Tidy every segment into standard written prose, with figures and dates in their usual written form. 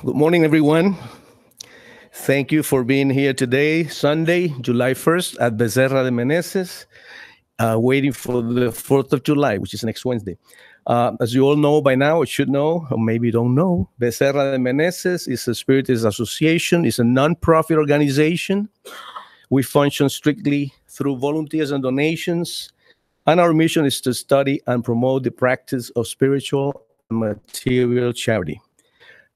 Good morning, everyone. Thank you for being here today, Sunday, July 1st at Becerra de Meneses, waiting for the 4th of July, which is next Wednesday. As you all know by now, or should know, or maybe don't know, Becerra de Meneses is a Spiritist association. It's a non-profit organization. We function strictly through volunteers and donations, and our mission is to study and promote the practice of spiritual and material charity.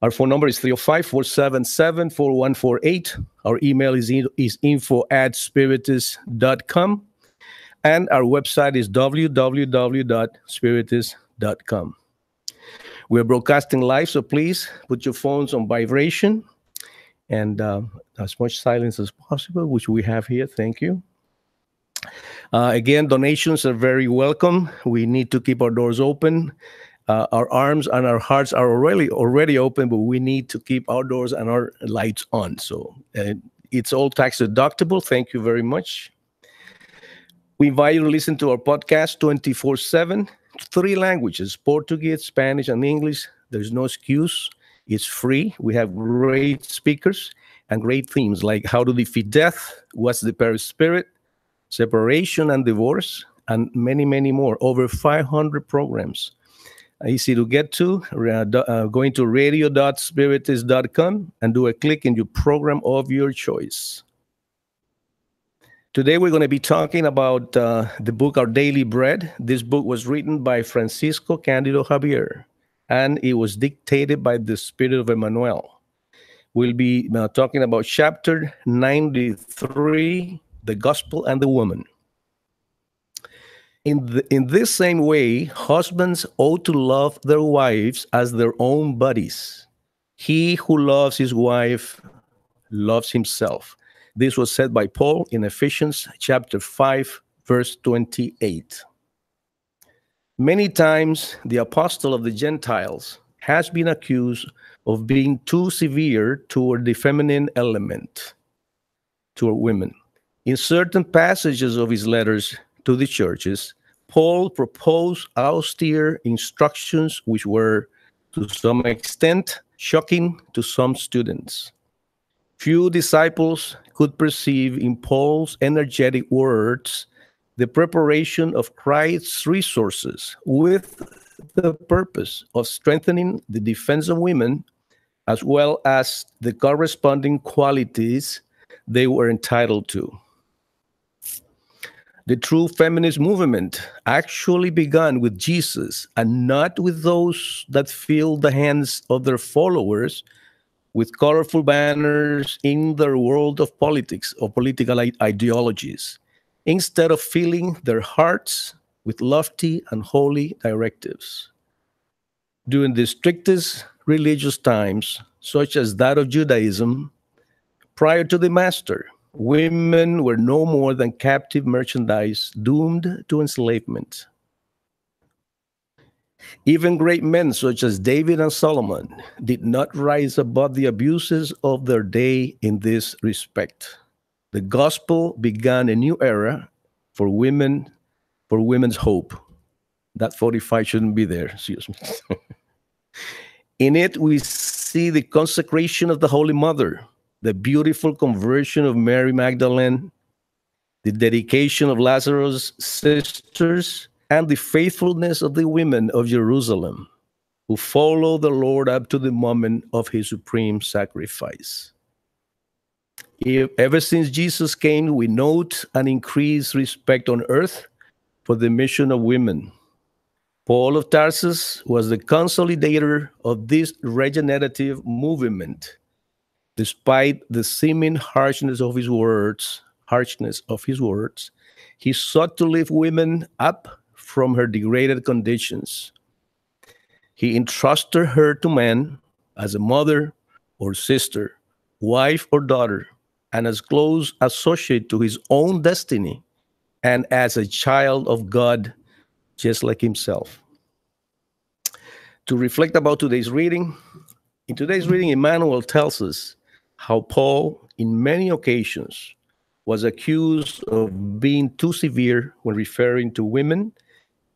Our phone number is 305-477-4148. Our email is info@spiritus.com. And our website is www.spiritus.com. We're broadcasting live, so please put your phones on vibration and as much silence as possible, which we have here. Thank you. Again, donations are very welcome. We need to keep our doors open. Our arms and our hearts are already open, but we need to keep our doors and our lights on. So it's all tax deductible. Thank you very much. We invite you to listen to our podcast 24/7, 3 languages, Portuguese, Spanish, and English. There's no excuse. It's free. We have great speakers and great themes like how to defeat death, what's the Paris spirit, separation and divorce, and many, many more. Over 500 programs. Easy to get to. Going to radio.spiritus.com and do a click in your program of your choice. Today we're going to be talking about the book Our Daily Bread. This book was written by Francisco Cándido Javier, and it was dictated by the Spirit of Emmanuel. We'll be talking about chapter 93, The Gospel and the Woman. In this same way, husbands ought to love their wives as their own bodies. He who loves his wife loves himself. This was said by Paul in Ephesians chapter 5, verse 28. Many times, the apostle of the Gentiles has been accused of being too severe toward the feminine element, toward women. In certain passages of his letters to the churches, Paul proposed austere instructions which were, to some extent, shocking to some students. Few disciples could perceive in Paul's energetic words the preparation of Christ's resources with the purpose of strengthening the defense of women, as well as the corresponding qualities they were entitled to. The true feminist movement actually began with Jesus and not with those that filled the hands of their followers with colorful banners in their world of politics or political ideologies, instead of filling their hearts with lofty and holy directives. During the strictest religious times, such as that of Judaism, prior to the Master, women were no more than captive merchandise doomed to enslavement. Even great men such as David and Solomon did not rise above the abuses of their day in this respect. The gospel began a new era for women, for women's hope. That 45 shouldn't be there, excuse me. In it, we see the consecration of the Holy Mother, the beautiful conversion of Mary Magdalene, the dedication of Lazarus' sisters, and the faithfulness of the women of Jerusalem, who followed the Lord up to the moment of his supreme sacrifice. Ever since Jesus came, we note an increased respect on earth for the mission of women. Paul of Tarsus was the consolidator of this regenerative movement. Despite the seeming harshness of his words, he sought to lift women up from her degraded conditions. He entrusted her to men as a mother or sister, wife or daughter, and as close associate to his own destiny, and as a child of God, just like himself. To reflect about today's reading, in today's reading, Emmanuel tells us how Paul, in many occasions, was accused of being too severe when referring to women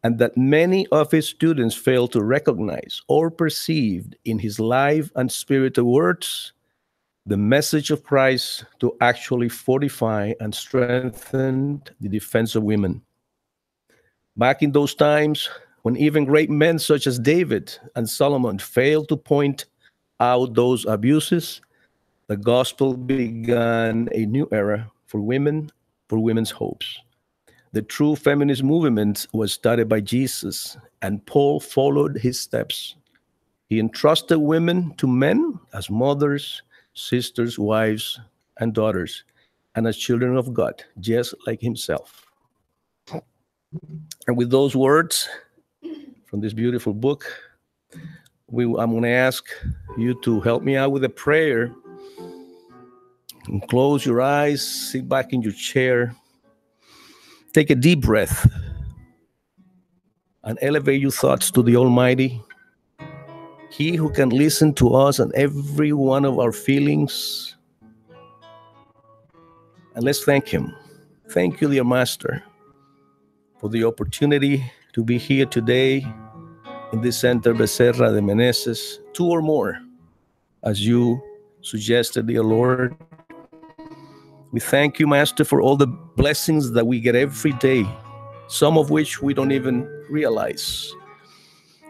and that many of his students failed to recognize or perceive in his life and spirited words the message of Christ to actually fortify and strengthen the defense of women. Back in those times, when even great men such as David and Solomon failed to point out those abuses, the gospel began a new era for women's hopes. The true feminist movement was started by Jesus, and Paul followed his steps. He entrusted women to men as mothers, sisters, wives, and daughters, and as children of God, just like himself. And with those words from this beautiful book, I'm going to ask you to help me out with a prayer. And close your eyes, sit back in your chair, take a deep breath, and elevate your thoughts to the Almighty, He who can listen to us and every one of our feelings. And let's thank Him. Thank you, dear Master, for the opportunity to be here today in this Center Becerra de Meneses, 2 or more, as you suggested, dear Lord. We thank you, Master, for all the blessings that we get every day, some of which we don't even realize.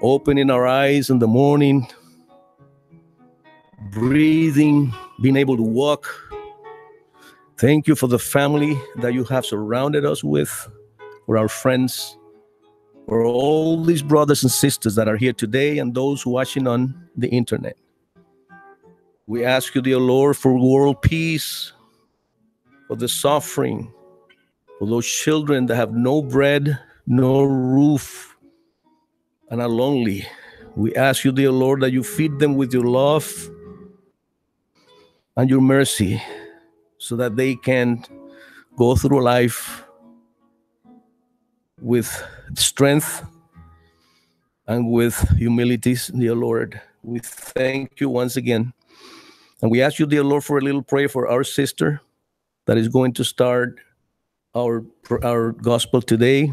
Opening our eyes in the morning, breathing, being able to walk. Thank you for the family that you have surrounded us with, for our friends, for all these brothers and sisters that are here today and those watching on the internet. We ask you, dear Lord, for world peace, for the suffering, for those children that have no bread, no roof, and are lonely. We ask you, dear Lord, that you feed them with your love and your mercy so that they can go through life with strength and with humility, dear Lord. We thank you once again. And we ask you, dear Lord, for a little prayer for our sister that is going to start our gospel today.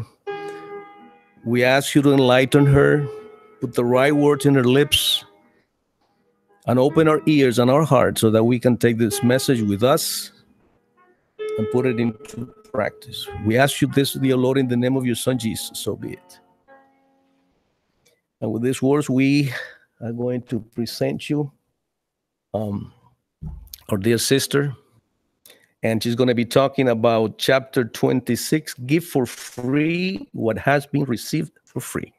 We ask you to enlighten her, put the right words in her lips, and open our ears and our hearts so that we can take this message with us and put it into practice. We ask you this, dear Lord, in the name of your Son, Jesus, so be it. And with these words, we are going to present you our dear sister, and she's going to be talking about chapter 26, Give for Free What Has Been Received for Free.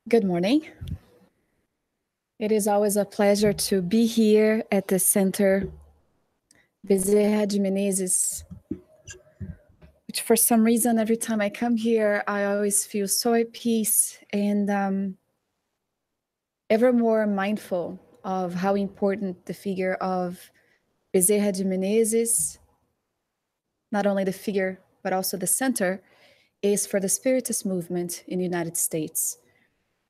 Good morning. It is always a pleasure to be here at the Center Bezerra de Menezes, which for some reason, every time I come here, I always feel so at peace and ever more mindful of how important the figure of Bezerra de Menezes, not only the figure, but also the center, is for the Spiritist movement in the United States.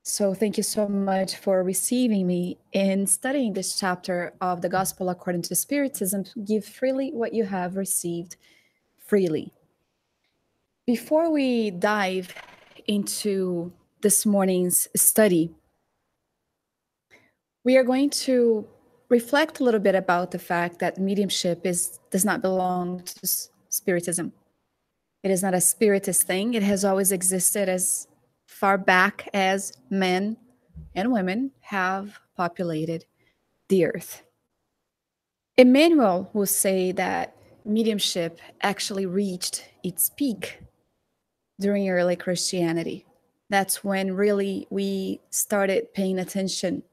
So thank you so much for receiving me in studying this chapter of the Gospel according to Spiritism. Give freely what you have received freely. Before we dive into this morning's study, we are going to reflect a little bit about the fact that mediumship does not belong to Spiritism. It is not a Spiritist thing. It has always existed as far back as men and women have populated the earth. Emmanuel will say that mediumship actually reached its peak during early Christianity. That's when really we started paying attention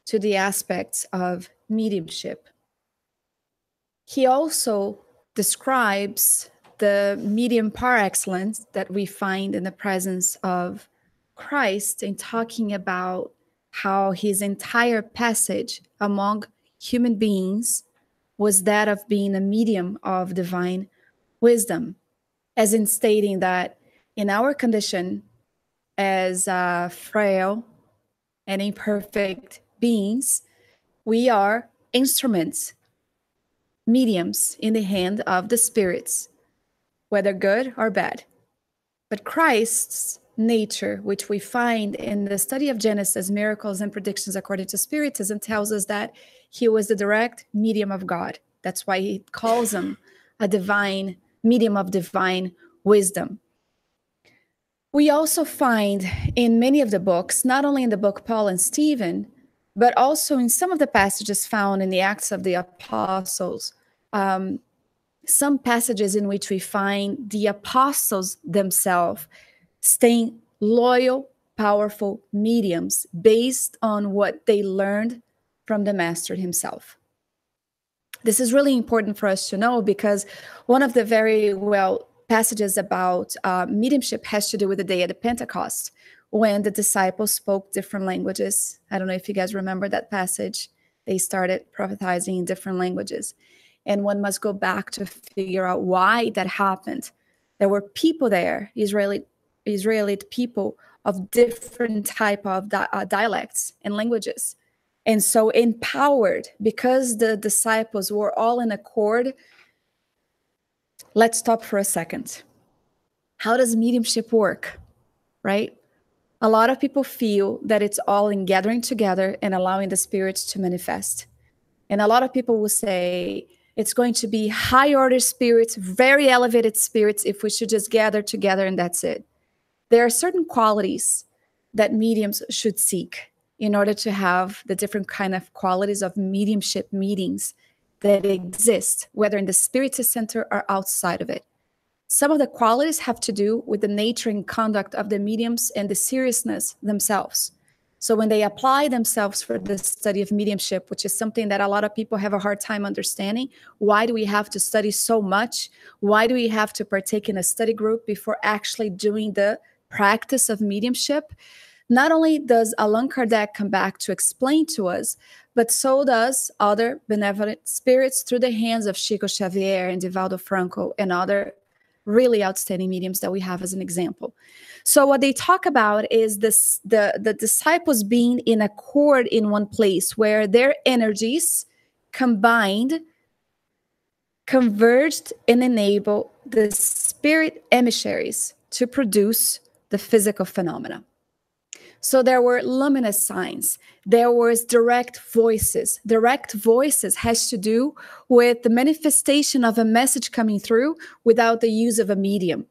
to the aspects of mediumship. He also describes the medium par excellence that we find in the presence of Christ in talking about how his entire passage among human beings was that of being a medium of divine wisdom, as in stating that in our condition as frail and imperfect beings, We are instruments, mediums in the hand of the spirits, whether good or bad. But Christ's nature, which we find in the study of Genesis, miracles and predictions according to Spiritism, tells us that he was the direct medium of God. That's why he calls him a divine medium of divine wisdom. We also find in many of the books, not only in the book Paul and Stephen, but also in some of the passages found in the Acts of the Apostles, some passages in which we find the apostles themselves staying loyal, powerful mediums based on what they learned from the master himself. This is really important for us to know because one of the very passages about mediumship has to do with the day of the Pentecost, when the disciples spoke different languages. I don't know if you guys remember that passage. They started prophesying in different languages. And one must go back to figure out why that happened. There were people there, Israeli people of different type of dialects and languages. And so empowered, because the disciples were all in accord. Let's stop for a second. How does mediumship work, right? A lot of people feel that it's all in gathering together and allowing the spirits to manifest. And a lot of people will say it's going to be high order spirits, very elevated spirits, if we should just gather together and that's it. There are certain qualities that mediums should seek in order to have the different kind of qualities of mediumship meetings that exist, whether in the Spiritist Center or outside of it. Some of the qualities have to do with the nature and conduct of the mediums and the seriousness themselves. So when they apply themselves for the study of mediumship, which is something that a lot of people have a hard time understanding, why do we have to study so much? Why do we have to partake in a study group before actually doing the practice of mediumship? Not only does Allan Kardec come back to explain to us, but so does other benevolent spirits through the hands of Ch.XXVI and Divaldo Franco and other really outstanding mediums that we have as an example. So what they talk about is this, the disciples being in accord in one place where their energies combined, converged, and enable the spirit emissaries to produce the physical phenomena. So there were luminous signs. There was direct voices. Direct voices has to do with the manifestation of a message coming through without the use of a medium.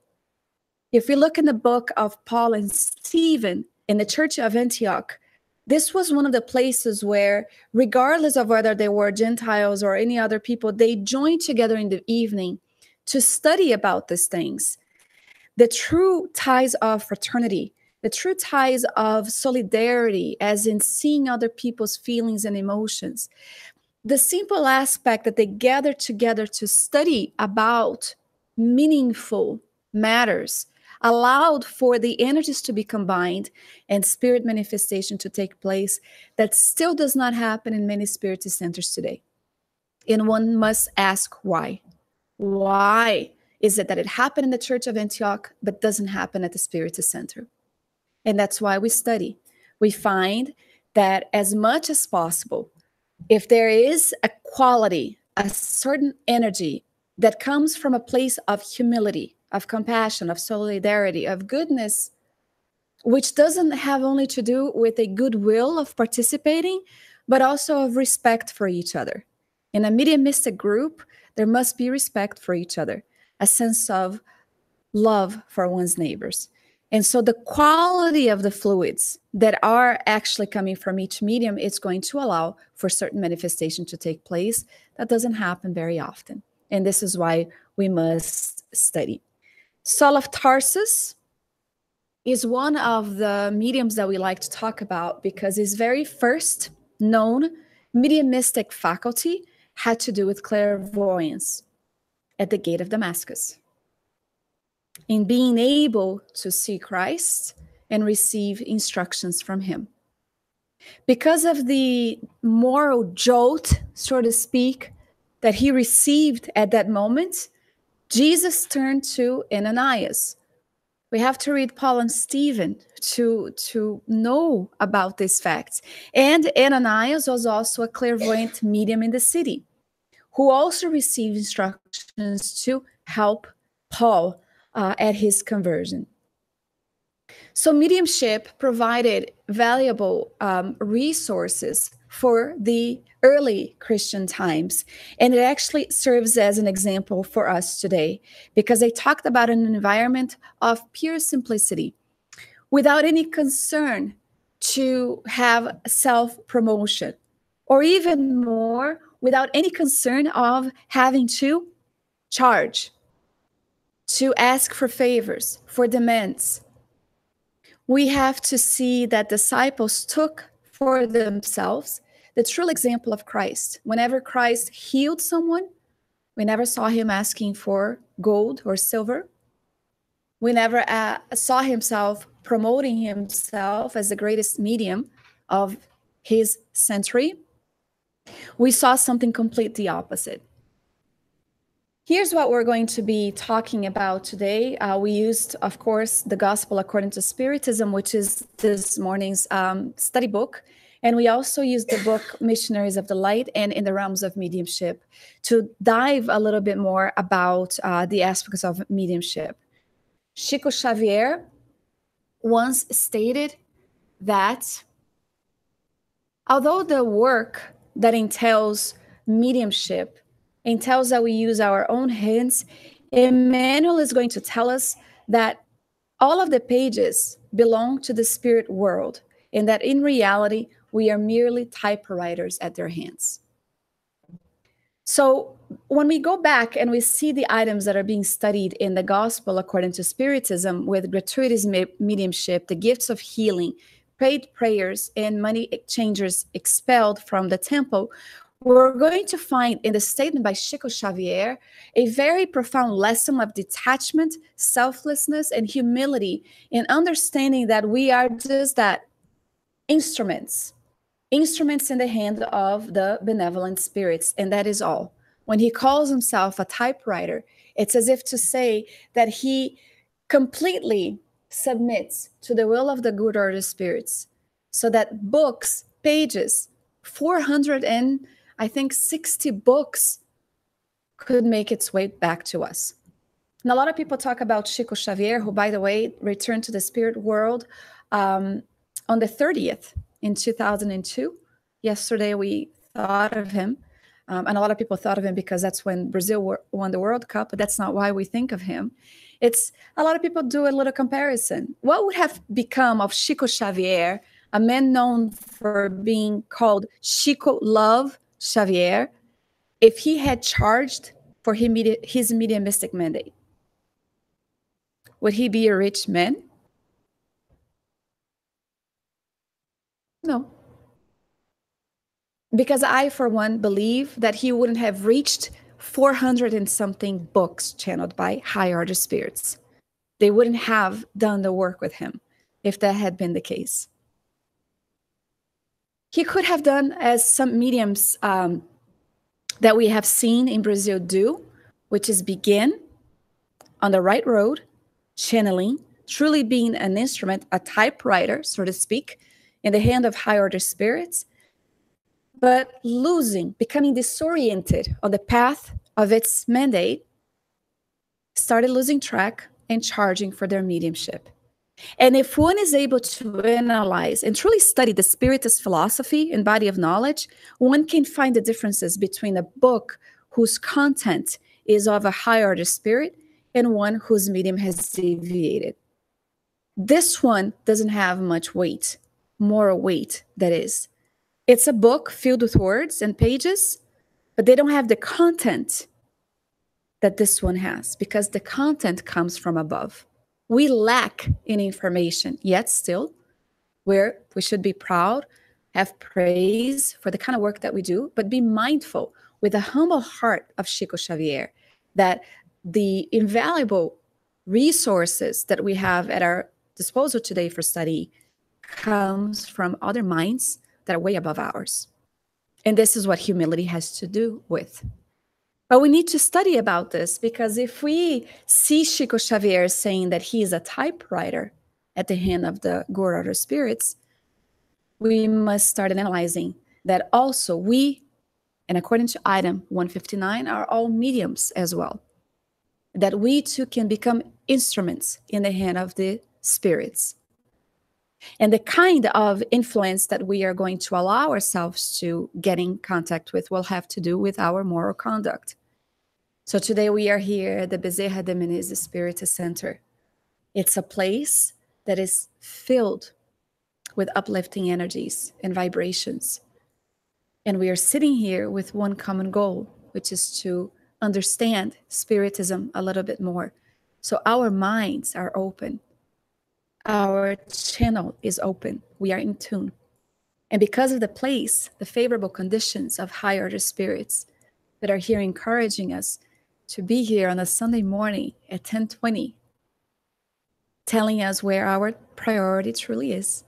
If we look in the book of Paul and Stephen in the Church of Antioch, this was one of the places where, regardless of whether they were Gentiles or any other people, they joined together in the evening to study about these things. The true ties of fraternity, the true ties of solidarity, as in seeing other people's feelings and emotions. The simple aspect that they gathered together to study about meaningful matters allowed for the energies to be combined and spirit manifestation to take place that still does not happen in many spiritist centers today. And one must ask why. Why is it that it happened in the Church of Antioch but doesn't happen at the Spiritist Center? And that's why we study. We find that as much as possible, if there is a quality, a certain energy that comes from a place of humility, of compassion, of solidarity, of goodness, which doesn't have only to do with a goodwill of participating, but also of respect for each other. In a mediumistic group, there must be respect for each other, a sense of love for one's neighbors. And so the quality of the fluids that are actually coming from each medium is going to allow for certain manifestation to take place. That doesn't happen very often. And this is why we must study. Saul of Tarsus is one of the mediums that we like to talk about because his very first known mediumistic faculty had to do with clairvoyance at the gate of Damascus, in being able to see Christ and receive instructions from him. Because of the moral jolt, so to speak, that he received at that moment, Jesus turned to Ananias, We have to read Paul and Stephen to know about these facts. And Ananias was also a clairvoyant medium in the city, who also received instructions to help Paul at his conversion. So mediumship provided valuable resources for the early Christian times. And it actually serves as an example for us today, because they talked about an environment of pure simplicity, without any concern to have self-promotion, or even more, without any concern of having to charge, to ask for favors, for demands. We have to see that disciples took for themselves the true example of Christ. Whenever Christ healed someone, we never saw him asking for gold or silver. We never saw himself promoting himself as the greatest medium of his century. We saw something completely opposite. Here's what we're going to be talking about today. We used, of course, the Gospel According to Spiritism, which is this morning's study book. And we also used the book Missionaries of the Light and In the Realms of Mediumship to dive a little bit more about the aspects of mediumship. Ch.XXVI once stated that although the work that entails mediumship entails that we use our own hands, Emmanuel is going to tell us that all of the pages belong to the spirit world, and that in reality, we are merely typewriters at their hands. So when we go back and we see the items that are being studied in the Gospel According to Spiritism, with gratuitous mediumship, the gifts of healing, paid prayers, and money exchangers expelled from the temple, we're going to find in the statement by Ch.XXVI a very profound lesson of detachment, selflessness, and humility, in understanding that we are just that, instruments in the hand of the benevolent spirits, and that is all. When he calls himself a typewriter, it's as if to say that he completely submits to the will of the good order spirits, so that books, pages, 460 books could make its way back to us. And a lot of people talk about Ch.XXVI, who, by the way, returned to the spirit world on the 30th in 2002. Yesterday, we thought of him. And a lot of people thought of him because that's when Brazil won the World Cup, but that's not why we think of him. It's a lot of people do a little comparison. What would have become of Ch.XXVI, a man known for being called Chico Love Xavier, if he had charged for his mediumistic mandate? Would he be a rich man? No. Because I, for one, believe that he wouldn't have reached 400 and something books channeled by high order spirits. They wouldn't have done the work with him if that had been the case. He could have done, as some mediums that we have seen in Brazil do, which is begin on the right road, channeling, truly being an instrument, a typewriter, so to speak, in the hand of high order spirits, but becoming disoriented on the path of its mandate, started losing track and charging for their mediumship. And if one is able to analyze and truly study the Spiritist philosophy and body of knowledge, one can find the differences between a book whose content is of a high order spirit and one whose medium has deviated. This one doesn't have much weight, moral weight, that is. It's a book filled with words and pages, but they don't have the content that this one has, because the content comes from above. We lack in information, yet still, we should be proud, have praise for the kind of work that we do, but be mindful with a humble heart of Ch.XXVI that the invaluable resources that we have at our disposal today for study comes from other minds that are way above ours. And this is what humility has to do with. But we need to study about this, because if we see Ch.XXVI saying that he is a typewriter at the hand of the Good Order spirits, we must start analyzing that also we, and according to item 159, are all mediums as well. That we too can become instruments in the hand of the spirits. And the kind of influence that we are going to allow ourselves to get in contact with will have to do with our moral conduct. So today we are here at the Bezerra de Menezes Spirit Center. It's a place that is filled with uplifting energies and vibrations. And we are sitting here with one common goal, which is to understand Spiritism a little bit more. So our minds are open. Our channel is open. We are in tune. And because of the place, the favorable conditions of higher order spirits that are here encouraging us to be here on a Sunday morning at 10:20, telling us where our priority truly is,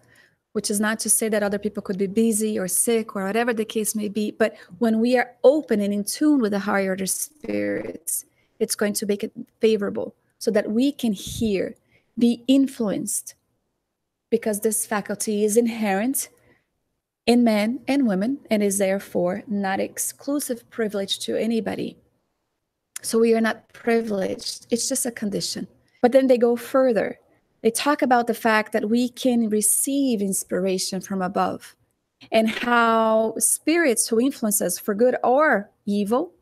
which is not to say that other people could be busy or sick or whatever the case may be, but when we are open and in tune with the higher order spirits, it's going to make it favorable so that we can hear, be influenced, because this faculty is inherent in men and women and is therefore not exclusive privilege to anybody. So we are not privileged. It's just a condition. But then they go further. They talk about the fact that we can receive inspiration from above and how spirits who influence us for good or evil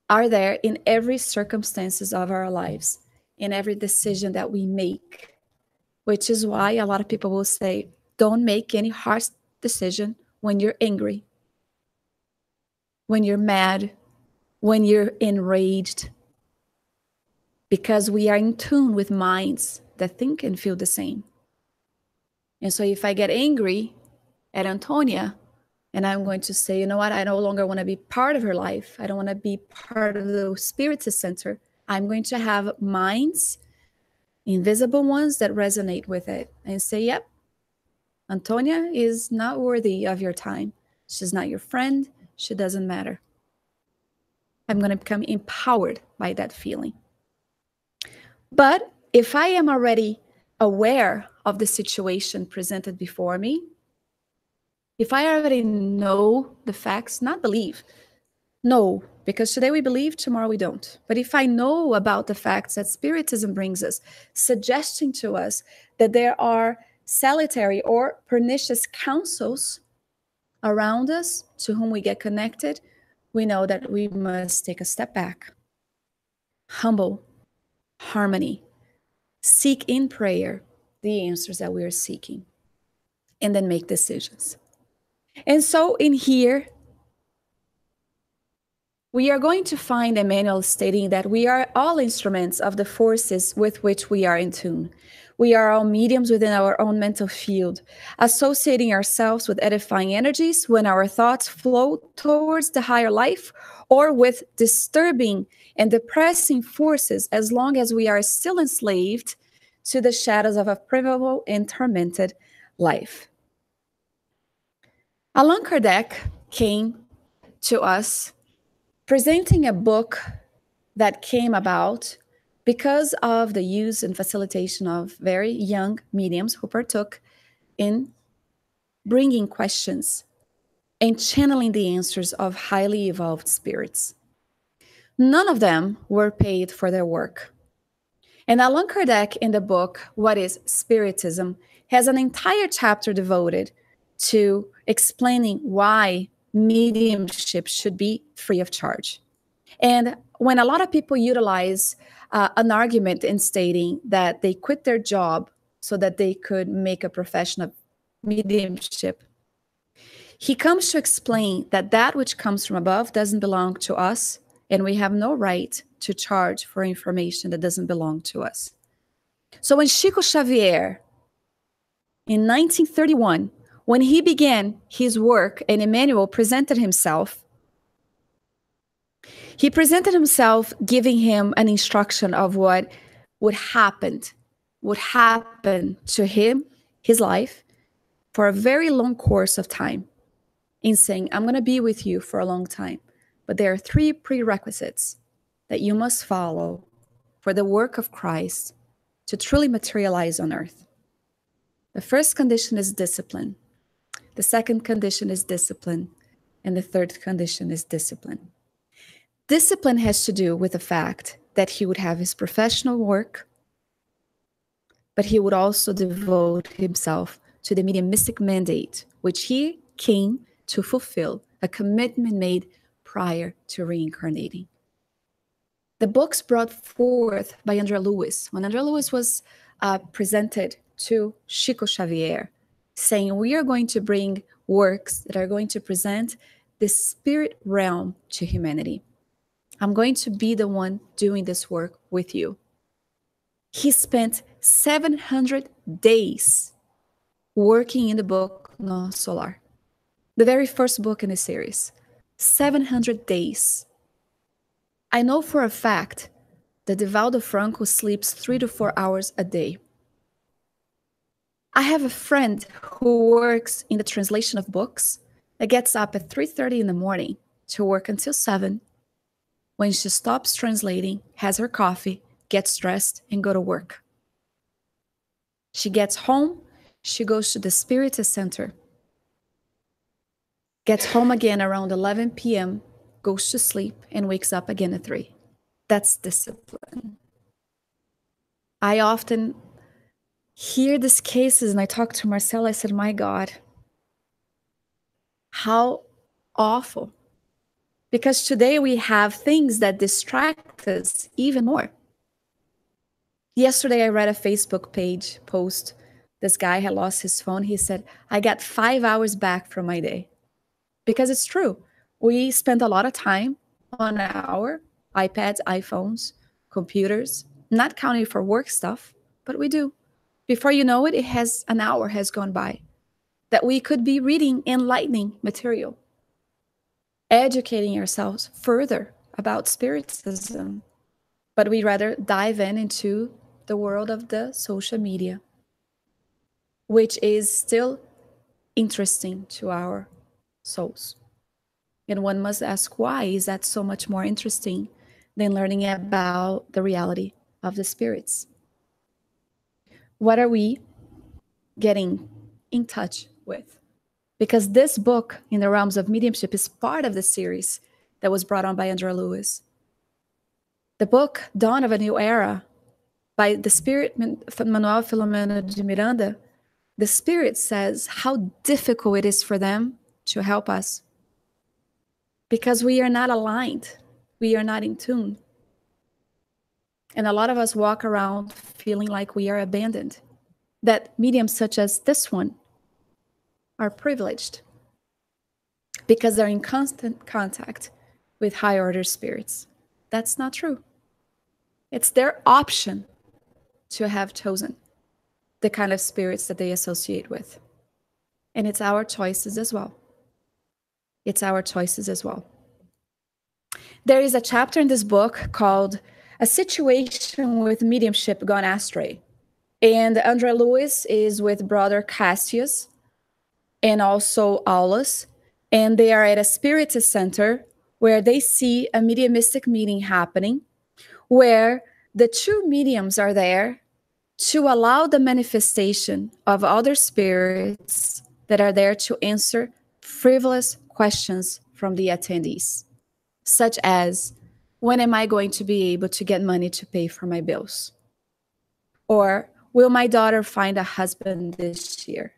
are there in every circumstances of our lives, in every decision that we make, which is why a lot of people will say, don't make any harsh decision when you're angry, when you're mad, when you're enraged, because we are in tune with minds that think and feel the same. And so if I get angry at Antonia and I'm going to say, you know what, I no longer want to be part of her life, I don't want to be part of the Spiritism Center, I'm going to have minds, invisible ones, that resonate with it and say, yep, Antonia is not worthy of your time. She's not your friend. She doesn't matter. I'm going to become empowered by that feeling. But if I am already aware of the situation presented before me, if I already know the facts, not believe, know, because today we believe, tomorrow we don't. But if I know about the facts that Spiritism brings us, suggesting to us that there are salutary or pernicious counsels around us to whom we get connected, we know that we must take a step back, humble, harmony, seek in prayer the answers that we are seeking, and then make decisions. And so in here, we are going to find a manual stating that we are all instruments of the forces with which we are in tune. We are all mediums within our own mental field, associating ourselves with edifying energies when our thoughts flow towards the higher life, or with disturbing and depressing forces as long as we are still enslaved to the shadows of a primeval and tormented life. Allan Kardec came to us presenting a book that came about because of the use and facilitation of very young mediums who partook in bringing questions and channeling the answers of highly evolved spirits. None of them were paid for their work. And Allan Kardec, in the book, What is Spiritism, has an entire chapter devoted to explaining why mediumship should be free of charge. And when a lot of people utilize an argument in stating that they quit their job so that they could make a profession of mediumship, he comes to explain that that which comes from above doesn't belong to us, and we have no right to charge for information that doesn't belong to us. So when Ch.XXVI, in 1931, when he began his work and Emmanuel presented himself, he presented himself giving him an instruction of what would happen to him, his life, for a very long course of time, in saying, I'm going to be with you for a long time. but there are 3 prerequisites that you must follow for the work of Christ to truly materialize on earth. The first condition is discipline. The second condition is discipline. And the third condition is discipline. Discipline has to do with the fact that he would have his professional work, but he would also devote himself to the mediumistic mandate, which he came to fulfill, a commitment made prior to reincarnating. The books brought forth by Andreia Lewis, when Andreia Lewis was presented to Ch.XXVI, saying, we are going to bring works that are going to present the spirit realm to humanity. I'm going to be the one doing this work with you. He spent 700 days working in the book No Solar, the very first book in the series. 700 days. I know for a fact that Divaldo Franco sleeps 3 to 4 hours a day. I have a friend who works in the translation of books that gets up at 3:30 in the morning to work until 7. When she stops translating, has her coffee, gets dressed, and go to work. She gets home, she goes to the Spiritism Center, gets home again around 11 p.m., goes to sleep, and wakes up again at 3. That's discipline. I often hear these cases, and I talk to Marcella, I said, my God, how awful. Because today we have things that distract us even more. Yesterday I read a Facebook page post. This guy had lost his phone. He said, I got 5 hours back from my day. Because it's true. We spend a lot of time on our iPads, iPhones, computers, not counting for work stuff, but we do. Before you know it, an hour has gone by that we could be reading enlightening material, educating ourselves further about Spiritism, but we rather dive into the world of the social media, which is still interesting to our souls. And one must ask, why is that so much more interesting than learning about the reality of the spirits? What are we getting in touch with? Because this book, In the Realms of Mediumship, is part of the series that was brought on by Andreia Lewis. The book, Dawn of a New Era, by the Spirit Manuel Filomeno de Miranda, the Spirit says how difficult it is for them to help us. Because we are not aligned. We are not in tune. And a lot of us walk around feeling like we are abandoned. That mediums such as this one are privileged because they're in constant contact with high order spirits. That's not true. It's their option to have chosen the kind of spirits that they associate with. And it's our choices as well. It's our choices as well. There is a chapter in this book called A Situation with Mediumship Gone Astray. And Andreia Lewis is with Brother Cassius and also Aulus. And they are at a Spiritist center where they see a mediumistic meeting happening, where the two mediums are there to allow the manifestation of other spirits that are there to answer frivolous questions from the attendees, such as, when am I going to be able to get money to pay for my bills? Or, will my daughter find a husband this year?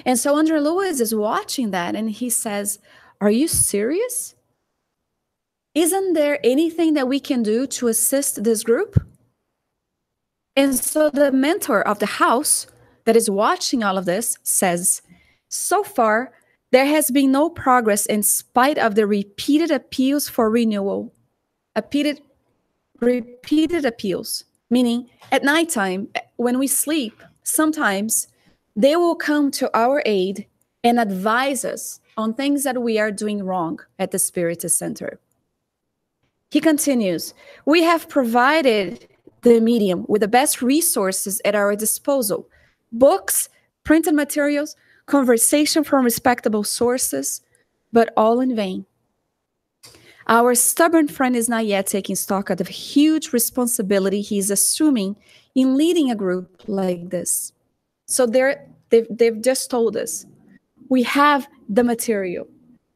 And so Andreia Lewis is watching that and he says, are you serious? Isn't there anything that we can do to assist this group? And so the mentor of the house that is watching all of this says, so far, there has been no progress in spite of the repeated appeals for renewal. Repeated appeals, meaning at nighttime, when we sleep, sometimes they will come to our aid and advise us on things that we are doing wrong at the Spiritist Center. He continues, we have provided the medium with the best resources at our disposal: books, printed materials, conversation from respectable sources, but all in vain. Our stubborn friend is not yet taking stock of the huge responsibility he's assuming in leading a group like this. So they've just told us, we have the material,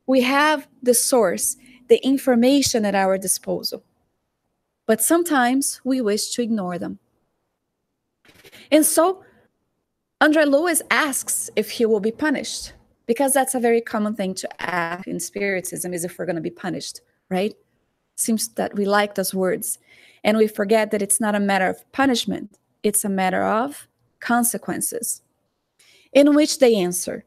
we have the source, the information at our disposal. But sometimes we wish to ignore them. And so Andre Lewis asks if he will be punished, because that's a very common thing to ask in Spiritism, is if we're going to be punished, right? Seems that we like those words. And we forget that it's not a matter of punishment. It's a matter of consequences. In which they answer,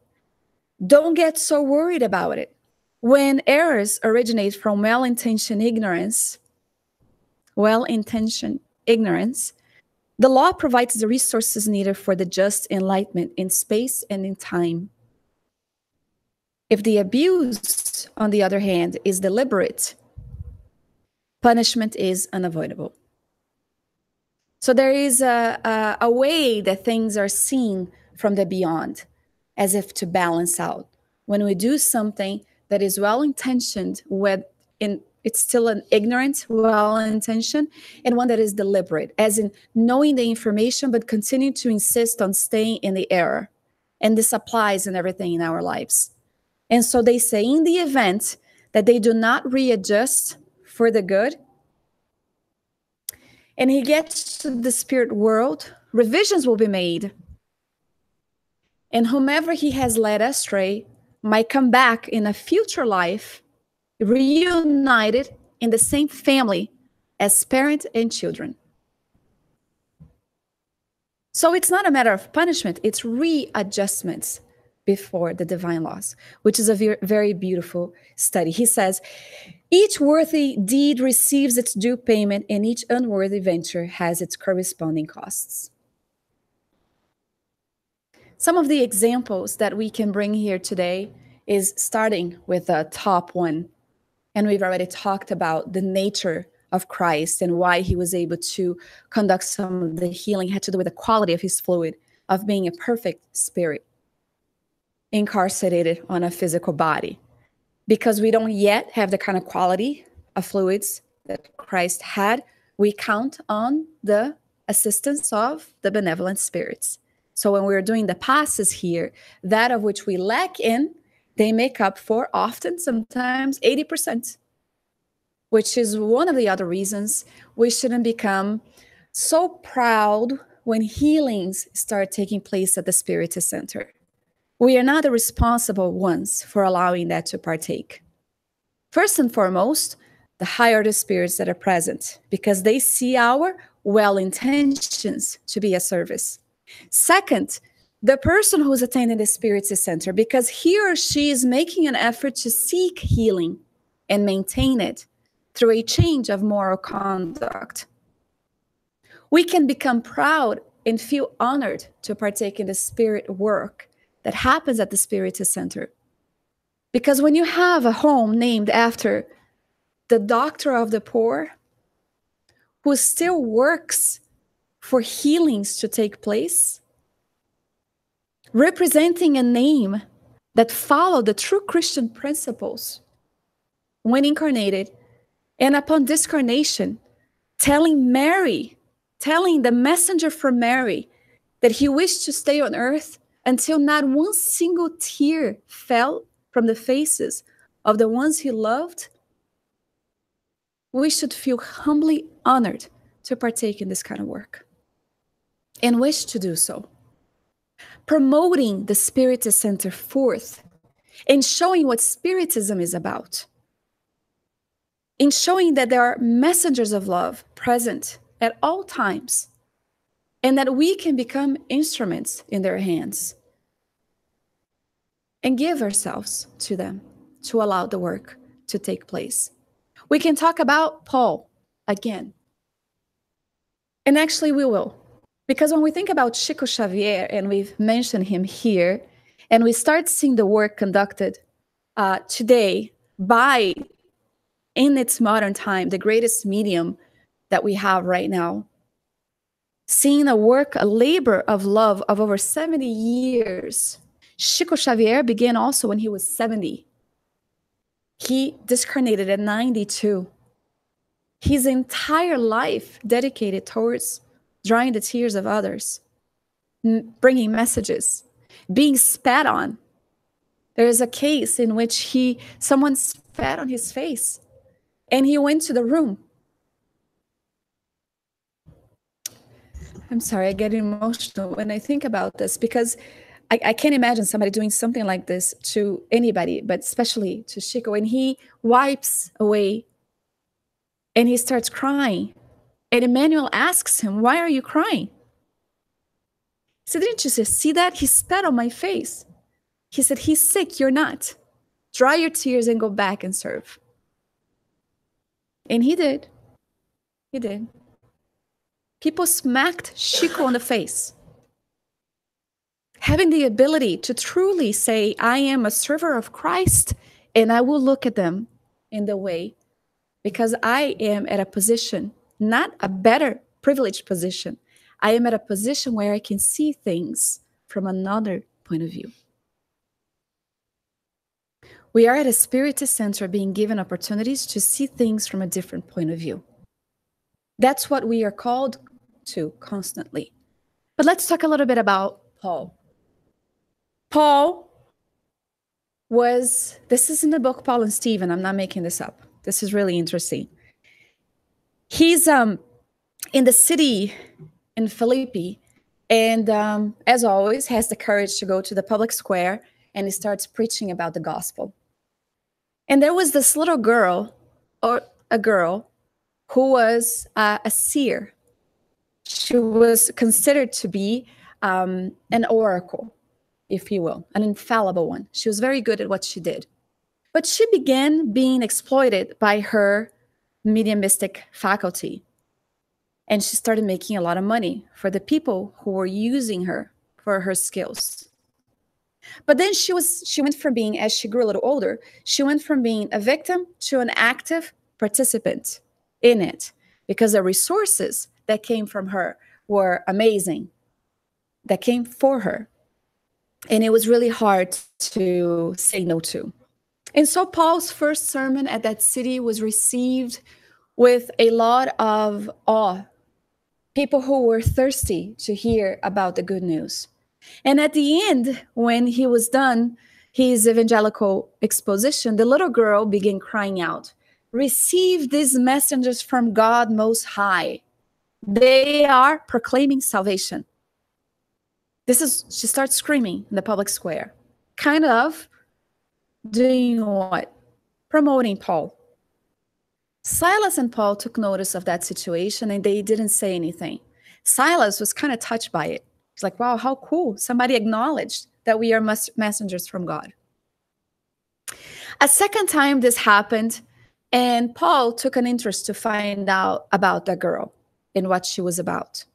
don't get so worried about it. When errors originate from well-intentioned ignorance, the law provides the resources needed for the just enlightenment in space and in time. If the abuse, on the other hand, is deliberate, punishment is unavoidable. So there is a way that things are seen from the beyond, as if to balance out. When we do something that is well-intentioned, it's still an ignorant well-intention, and one that is deliberate, as in knowing the information but continue to insist on staying in the error. And this applies in everything in our lives. And so they say, in the event that they do not readjust for the good, and he gets to the spirit world, revisions will be made. And whomever he has led astray might come back in a future life, reunited in the same family as parent and children. So it's not a matter of punishment, it's readjustments before the divine laws, which is a very beautiful study. He says, each worthy deed receives its due payment, and each unworthy venture has its corresponding costs. Some of the examples that we can bring here today is starting with the top one. And we've already talked about the nature of Christ and why he was able to conduct some of the healing had to do with the quality of his fluid, of being a perfect spirit, incarcerated on a physical body. Because we don't yet have the kind of quality of fluids that Christ had, we count on the assistance of the benevolent spirits. So when we're doing the passes here, that of which we lack in, they make up for often, sometimes 80%, which is one of the other reasons we shouldn't become so proud when healings start taking place at the Spiritist Center. We are not the responsible ones for allowing that to partake. First and foremost, the higher the spirits that are present, because they see our well-intentions to be a service. Second, the person who's attending the Spiritist Center, because he or she is making an effort to seek healing and maintain it through a change of moral conduct. We can become proud and feel honored to partake in the spirit work that happens at the Spiritist Center. Because when you have a home named after the doctor of the poor, who still works for healings to take place, representing a name that followed the true Christian principles when incarnated, and upon discarnation, telling the messenger from Mary that he wished to stay on earth until not one single tear fell from the faces of the ones he loved, we should feel humbly honored to partake in this kind of work and wish to do so. Promoting the Spiritist Center forth and showing what Spiritism is about, in showing that there are messengers of love present at all times, and that we can become instruments in their hands and give ourselves to them to allow the work to take place. We can talk about Paul again. And actually we will. Because when we think about Ch.XXVI, and we've mentioned him here, and we start seeing the work conducted today by, in its modern time, the greatest medium that we have right now, seeing a labor of love of over 70 years. Ch.XXVI began also when he was 70. He discarnated at 92. His entire life dedicated towards drying the tears of others, bringing messages, being spat on. There is a case in which someone spat on his face, and he went to the room. I'm sorry, I get emotional when I think about this, because I can't imagine somebody doing something like this to anybody, but especially to Chico. And he wipes away and he starts crying. And Emmanuel asks him, "Why are you crying?" He said, "Didn't you see that? He spat on my face." He said, "He's sick, you're not. Dry your tears and go back and serve." And he did. He did. People smacked Chico on the face. Having the ability to truly say, "I am a server of Christ, and I will look at them in the way, because I am at a position, not a better privileged position. I am at a position where I can see things from another point of view." We are at a Spiritist center being given opportunities to see things from a different point of view. That's what we are called to constantly. But let's talk a little bit about Paul. Paul this is in the book Paul and Stephen. I'm not making this up. This is really interesting. He's in the city in Philippi, and as always, has the courage to go to the public square, and he starts preaching about the gospel. And there was this little girl, or a girl, who was a seer. She was considered to be an oracle, if you will, an infallible one. She was very good at what she did. But she began being exploited by her mediumistic faculty. And she started making a lot of money for the people who were using her for her skills. But then she went from being, as she grew a little older, she went from being a victim to an active participant in it, because the resources that came from her were amazing, that came for her. And it was really hard to say no to. And so Paul's first sermon at that city was received with a lot of awe. People who were thirsty to hear about the good news. And at the end, when he was done his evangelical exposition, the little girl began crying out, "Receive these messengers from God Most High. They are proclaiming salvation." She starts screaming in the public square, kind of doing what? Promoting Paul. Silas and Paul took notice of that situation, and they didn't say anything. Silas was kind of touched by it. He's like, "Wow, how cool. Somebody acknowledged that we are messengers from God." A second time this happened, and Paul took an interest to find out about the girl and what she was about.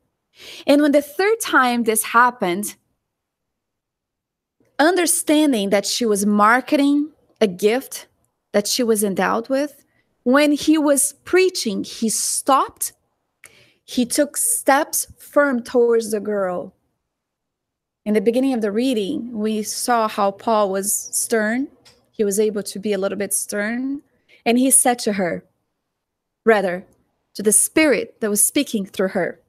And when the third time this happened, understanding that she was marketing a gift that she was endowed with, when he was preaching, he stopped. He took steps firm towards the girl. In the beginning of the reading, we saw how Paul was stern. He was able to be a little bit stern. And he said to her, rather, to the spirit that was speaking through her,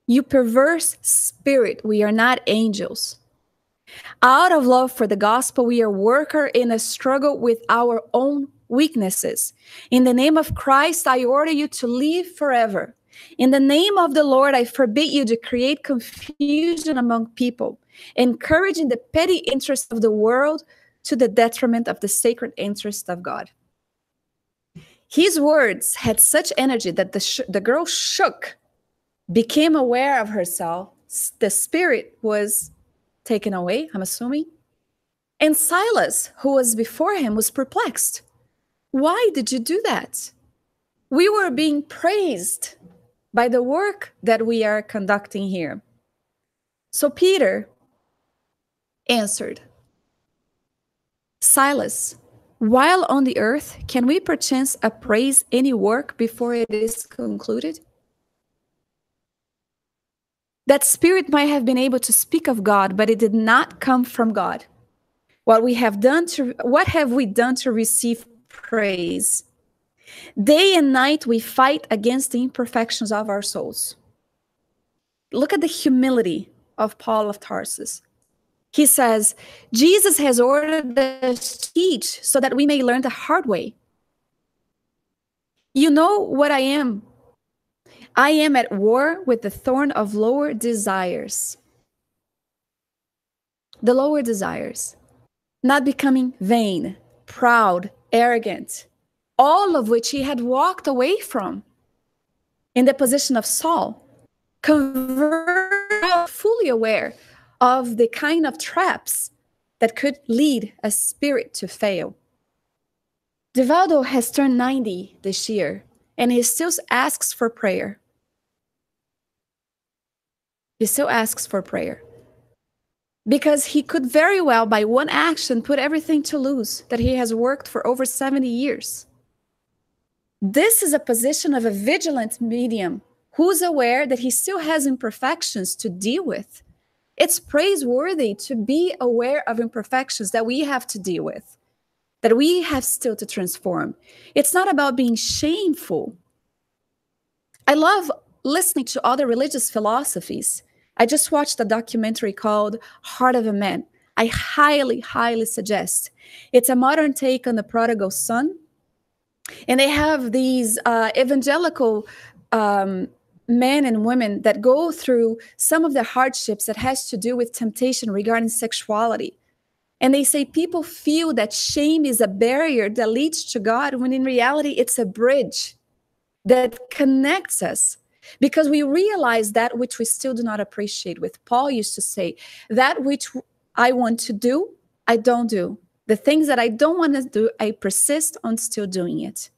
"You perverse spirit, we are not angels. Out of love for the gospel, we are worker in a struggle with our own weaknesses. In the name of Christ, I order you to leave forever. In the name of the Lord, I forbid you to create confusion among people, encouraging the petty interests of the world to the detriment of the sacred interest of God." His words had such energy that the girl shook, became aware of herself. The spirit was taken away, I'm assuming. And Silas, who was before him, was perplexed. "Why did you do that? We were being praised by the work that we are conducting here." So Peter answered, "Silas, while on the earth, can we perchance appraise any work before it is concluded? That spirit might have been able to speak of God, but it did not come from God. What have we done to receive praise. Day and night we fight against the imperfections of our souls. Look at the humility of Paul of Tarsus. He says, Jesus has ordered us to teach so that we may learn the hard way. You know what I am? I am at war with the thorn of lower desires. The lower desires. Not becoming vain, proud, arrogant, all of which he had walked away from in the position of Saul, fully aware of the kind of traps that could lead a spirit to fail. Divaldo has turned 90 this year, and he still asks for prayer. He still asks for prayer. Because he could very well, by one action, put everything to lose that he has worked for over 70 years. This is a position of a vigilant medium who's aware that he still has imperfections to deal with. It's praiseworthy to be aware of imperfections that we have to deal with, that we have still to transform. It's not about being shameful. I love listening to other religious philosophies. I just watched a documentary called Heart of a Man. I highly, highly suggest. It's a modern take on the prodigal son. And they have these evangelical men and women that go through some of the hardships that has to do with temptation regarding sexuality. And they say people feel that shame is a barrier that leads to God, when in reality it's a bridge that connects us. Because we realize that which we still do not appreciate. With Paul used to say, that which I want to do, I don't do. The things that I don't want to do, I persist on still doing it.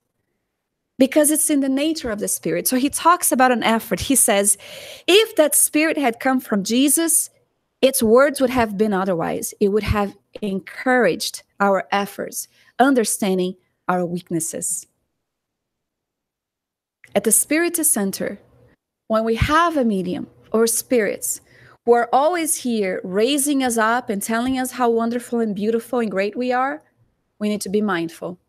Because it's in the nature of the Spirit. So he talks about an effort. He says, if that Spirit had come from Jesus, its words would have been otherwise. It would have encouraged our efforts, understanding our weaknesses. At the Spiritist Center, when we have a medium or spirits who are always here raising us up and telling us how wonderful and beautiful and great we are, we need to be mindful.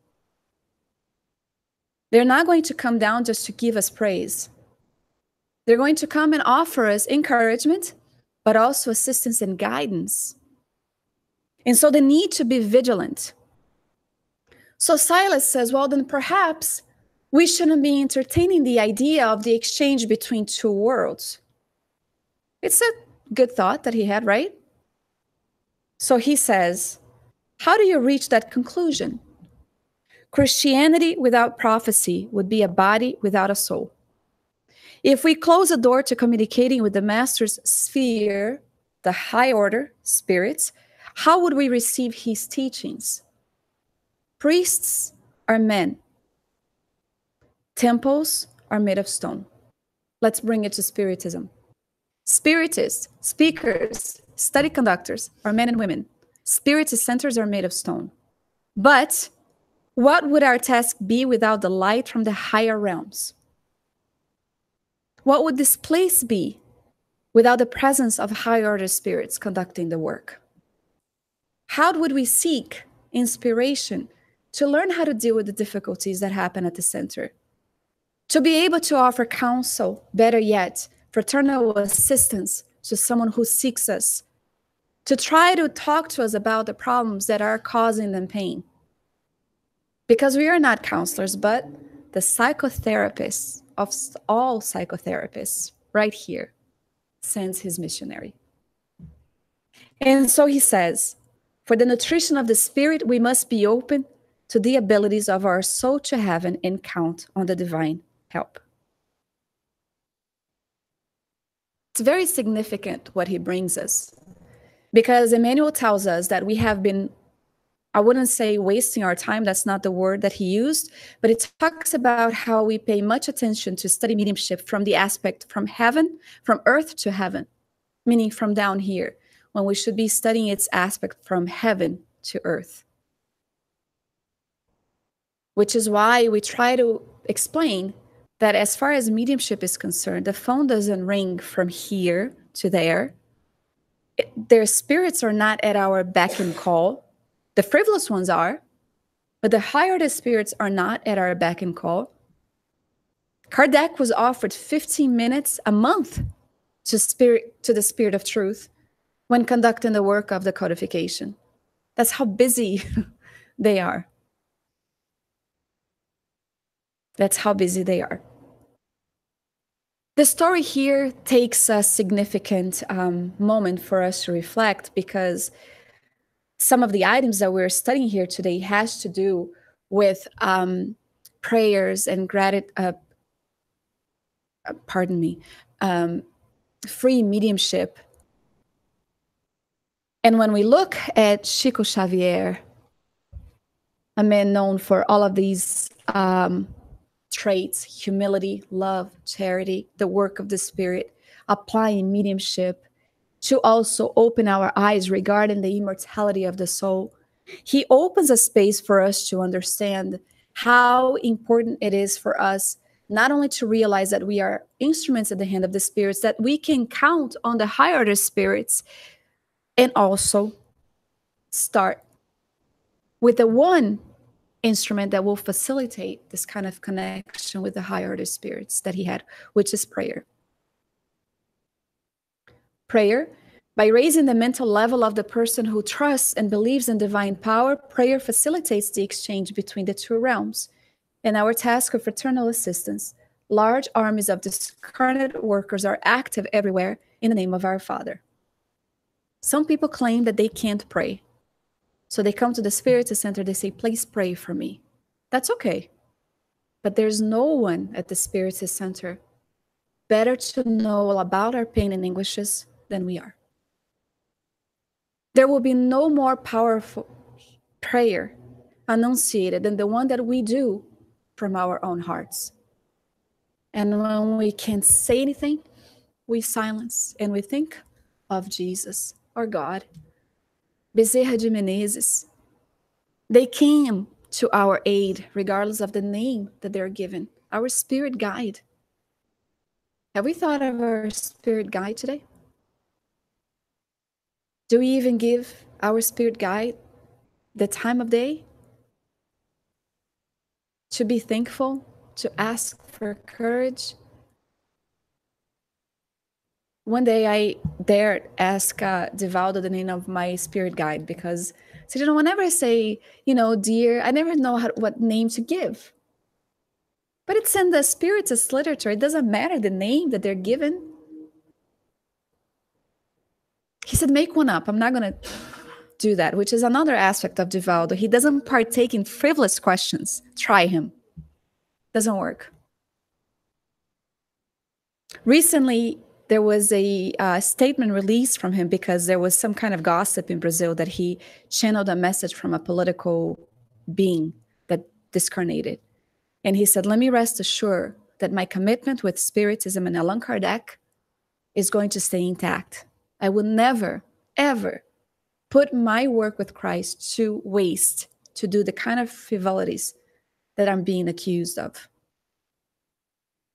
They're not going to come down just to give us praise. They're going to come and offer us encouragement, but also assistance and guidance. And so they need to be vigilant. So Silas says, well, then perhaps we shouldn't be entertaining the idea of the exchange between two worlds. It's a good thought that he had, right? So he says, how do you reach that conclusion? Christianity without prophecy would be a body without a soul. If we close the door to communicating with the master's sphere, the high order spirits, how would we receive his teachings? Priests are men. Temples are made of stone. Let's bring it to Spiritism. Spiritists, speakers, study conductors are men and women. Spiritist centers are made of stone. But what would our task be without the light from the higher realms? What would this place be without the presence of higher order spirits conducting the work? How would we seek inspiration to learn how to deal with the difficulties that happen at the center? To be able to offer counsel, better yet, fraternal assistance to someone who seeks us, to try to talk to us about the problems that are causing them pain. Because we are not counselors, but the psychotherapists of all psychotherapists, right here, sends his missionary. And so he says, for the nutrition of the spirit, we must be open to the abilities of our soul to heaven and count on the divine help. It's very significant what he brings us, because Emmanuel tells us that we have been, I wouldn't say wasting our time, that's not the word that he used, but it talks about how we pay much attention to study mediumship from the aspect from heaven, from earth to heaven, meaning from down here, when we should be studying its aspect from heaven to earth. Which is why we try to explain that as far as mediumship is concerned, the phone doesn't ring from here to there. Their spirits are not at our beck and call. The frivolous ones are, But the higher the spirits are not at our beck and call. Kardec was offered 15 minutes a month to the Spirit of Truth when conducting the work of the codification. That's how busy they are. That's how busy they are. The story here takes a significant moment for us to reflect, because some of the items that we're studying here today has to do with prayers and free mediumship. And when we look at Ch.XXVI, a man known for all of these traits, humility, love, charity, the work of the Spirit, applying mediumship to also open our eyes regarding the immortality of the soul, he opens a space for us to understand how important it is for us not only to realize that we are instruments at the hand of the spirits, that we can count on the higher order spirits, and also start with the one instrument that will facilitate this kind of connection with the higher order spirits that he had, which is prayer. Prayer, by raising the mental level of the person who trusts and believes in divine power, prayer facilitates the exchange between the two realms. In our task of fraternal assistance, large armies of discarnate workers are active everywhere in the name of our Father. Some people claim that they can't pray. So they come to the Spiritist Center, they say, please pray for me. That's okay. But there's no one at the Spiritist Center better to know about our pain and anguishes than we are. There will be no more powerful prayer enunciated than the one that we do from our own hearts. And when we can't say anything, we silence and we think of Jesus or God. Bezerra de Menezes, they came to our aid regardless of the name that they're given, our spirit guide. Have we thought of our spirit guide today? Do we even give our spirit guide the time of day to be thankful, to ask for courage? One day I dared ask Divaldo the name of my spirit guide, because so, whenever I say, dear, I never know what name to give. But it's in the Spiritist literature. It doesn't matter the name that they're given. He said, make one up. I'm not going to do that, which is another aspect of Divaldo. He doesn't partake in frivolous questions. Try him. Doesn't work. Recently, there was a statement released from him because there was some kind of gossip in Brazil that he channeled a message from a political being that discarnated. And he said, let me rest assured that my commitment with Spiritism and Allan Kardec is going to stay intact. I will never, ever put my work with Christ to waste to do the kind of frivolities that I'm being accused of.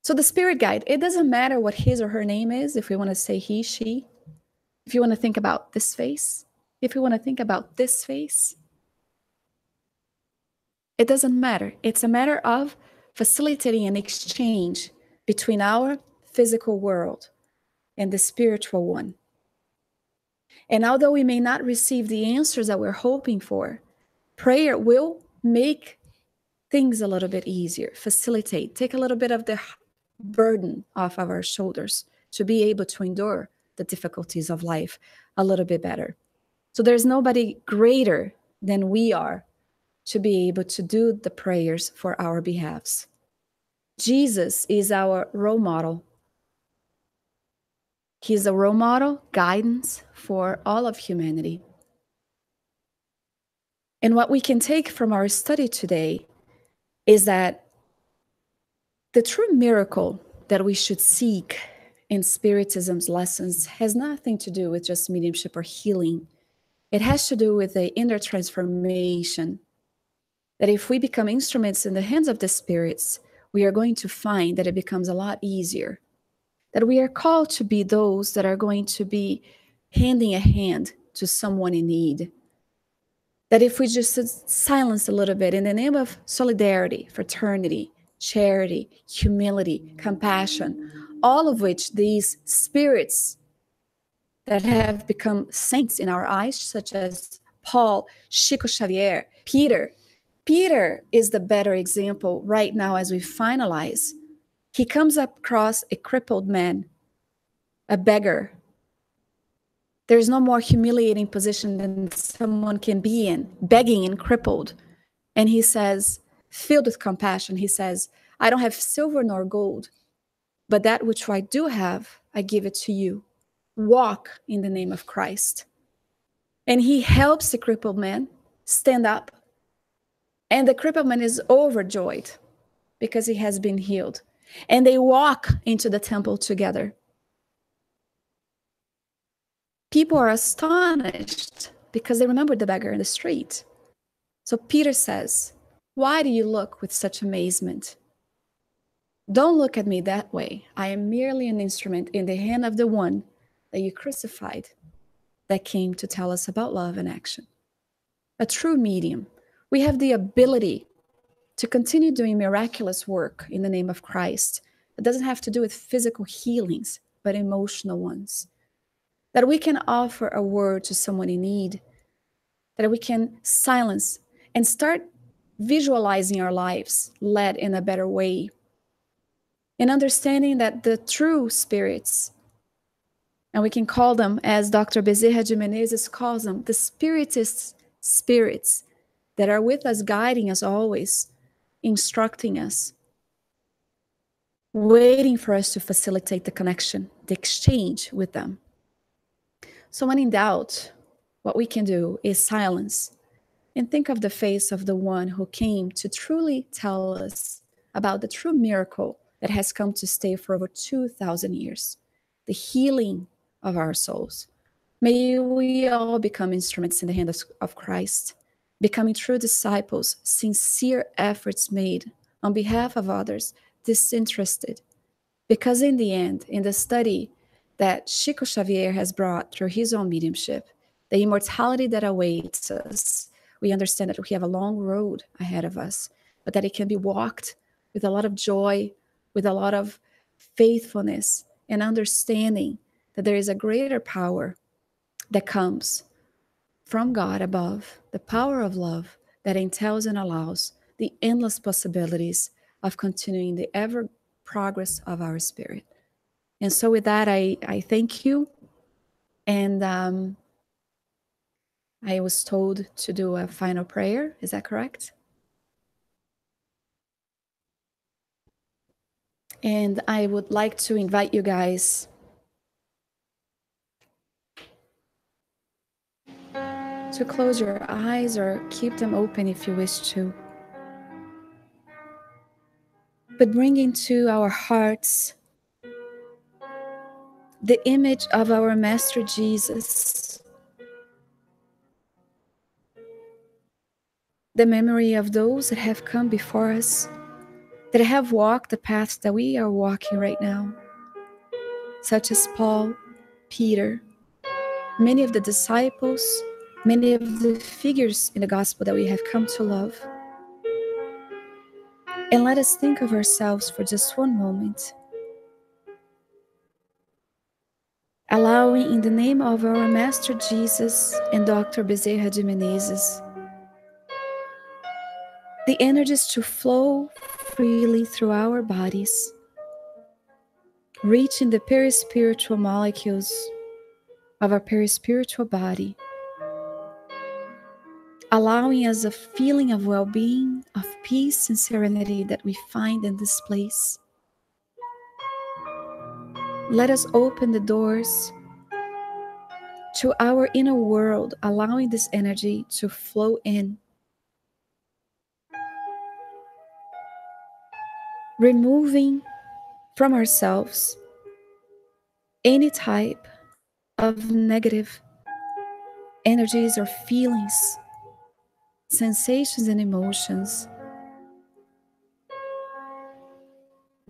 So the spirit guide, it doesn't matter what his or her name is, if we want to say he, she, if you want to think about this face, if you want to think about this face, it doesn't matter. It's a matter of facilitating an exchange between our physical world and the spiritual one. And although we may not receive the answers that we're hoping for, prayer will make things a little bit easier, facilitate, take a little bit of the burden off of our shoulders to be able to endure the difficulties of life a little bit better. So there's nobody greater than we are to be able to do the prayers for our behalves. Jesus is our role model. He's a role model, guidance for all of humanity. And what we can take from our study today is that the true miracle that we should seek in Spiritism's lessons has nothing to do with just mediumship or healing. It has to do with the inner transformation. That if we become instruments in the hands of the spirits, we are going to find that it becomes a lot easier. That we are called to be those that are going to be handing a hand to someone in need. That if we just silence a little bit in the name of solidarity, fraternity, charity, humility, compassion, all of which these spirits that have become saints in our eyes, such as Paul, Ch.XXVI, Peter. Peter is the better example right now as we finalize. He comes across a crippled man, a beggar. There's no more humiliating position than someone can be in, begging and crippled. And he says, filled with compassion, he says, I don't have silver nor gold, but that which I do have, I give it to you. Walk in the name of Christ. And he helps the crippled man stand up. And the crippled man is overjoyed because he has been healed. And they walk into the temple together. People are astonished because they remember the beggar in the street. So Peter says, why do you look with such amazement? Don't look at me that way. I am merely an instrument in the hand of the one that you crucified, that came to tell us about love and action. A true medium. We have the ability to continue doing miraculous work in the name of Christ. It doesn't have to do with physical healings, but emotional ones. That we can offer a word to someone in need, that we can silence and start visualizing our lives led in a better way, and understanding that the true spirits, and we can call them, as Dr. Bezerra de Menezes calls them, the spiritist spirits that are with us, guiding us always, instructing us, waiting for us to facilitate the connection, the exchange with them. So when in doubt, what we can do is silence and think of the face of the one who came to truly tell us about the true miracle that has come to stay for over 2,000 years, the healing of our souls. May we all become instruments in the hand of Christ, becoming true disciples, sincere efforts made on behalf of others, disinterested. Because in the end, in the study that Ch.XXVI has brought through his own mediumship, the immortality that awaits us, we understand that we have a long road ahead of us, but that it can be walked with a lot of joy, with a lot of faithfulness, and understanding that there is a greater power that comes from God above, the power of love that entails and allows the endless possibilities of continuing the ever progress of our spirit. And so with that, I thank you. And I was told to do a final prayer. Is that correct? And I would like to invite you guys to close your eyes or keep them open if you wish to. But bring into our hearts the image of our Master Jesus, the memory of those that have come before us, that have walked the paths that we are walking right now, such as Paul, Peter, many of the disciples, many of the figures in the gospel that we have come to love. And let us think of ourselves for just one moment, allowing in the name of our Master Jesus and Dr. Bezerra de Menezes, the energies to flow freely through our bodies, reaching the perispiritual molecules of our perispiritual body, allowing us a feeling of well-being, of peace and serenity that we find in this place. Let us open the doors to our inner world, allowing this energy to flow in, removing from ourselves any type of negative energies or feelings, sensations and emotions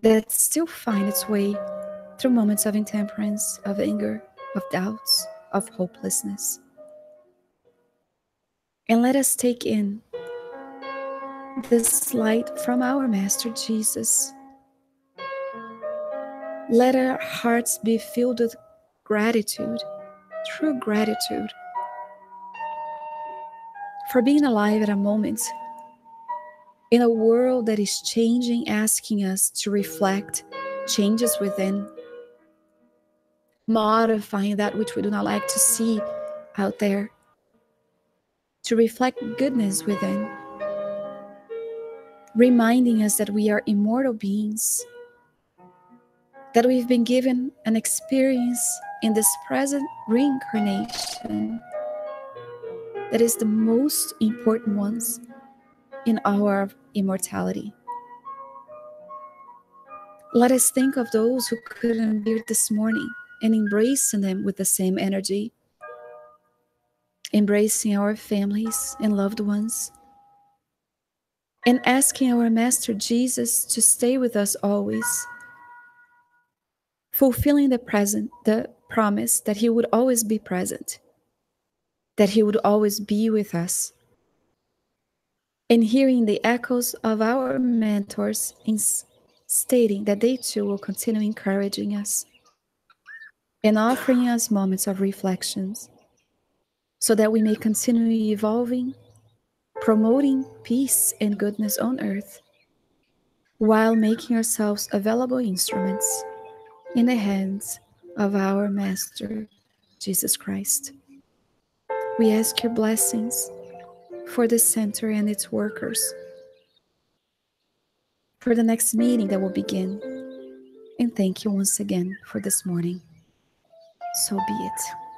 that still find its way through moments of intemperance, of anger, of doubts, of hopelessness. And let us take in this light from our Master Jesus. Let our hearts be filled with gratitude, true gratitude, for being alive at a moment in a world that is changing, asking us to reflect changes within, modifying that which we do not like to see out there, to reflect goodness within, reminding us that we are immortal beings, that we've been given an experience in this present reincarnation that is the most important ones in our immortality. Let us think of those who couldn't be here this morning and embracing them with the same energy, embracing our families and loved ones, and asking our Master Jesus to stay with us always, fulfilling the promise that He would always be present, that He would always be with us, and hearing the echoes of our mentors in stating that they too will continue encouraging us and offering us moments of reflections so that we may continue evolving, promoting peace and goodness on earth, while making ourselves available instruments in the hands of our Master, Jesus Christ. We ask your blessings for this center and its workers, for the next meeting that will begin. And thank you once again for this morning. So be it.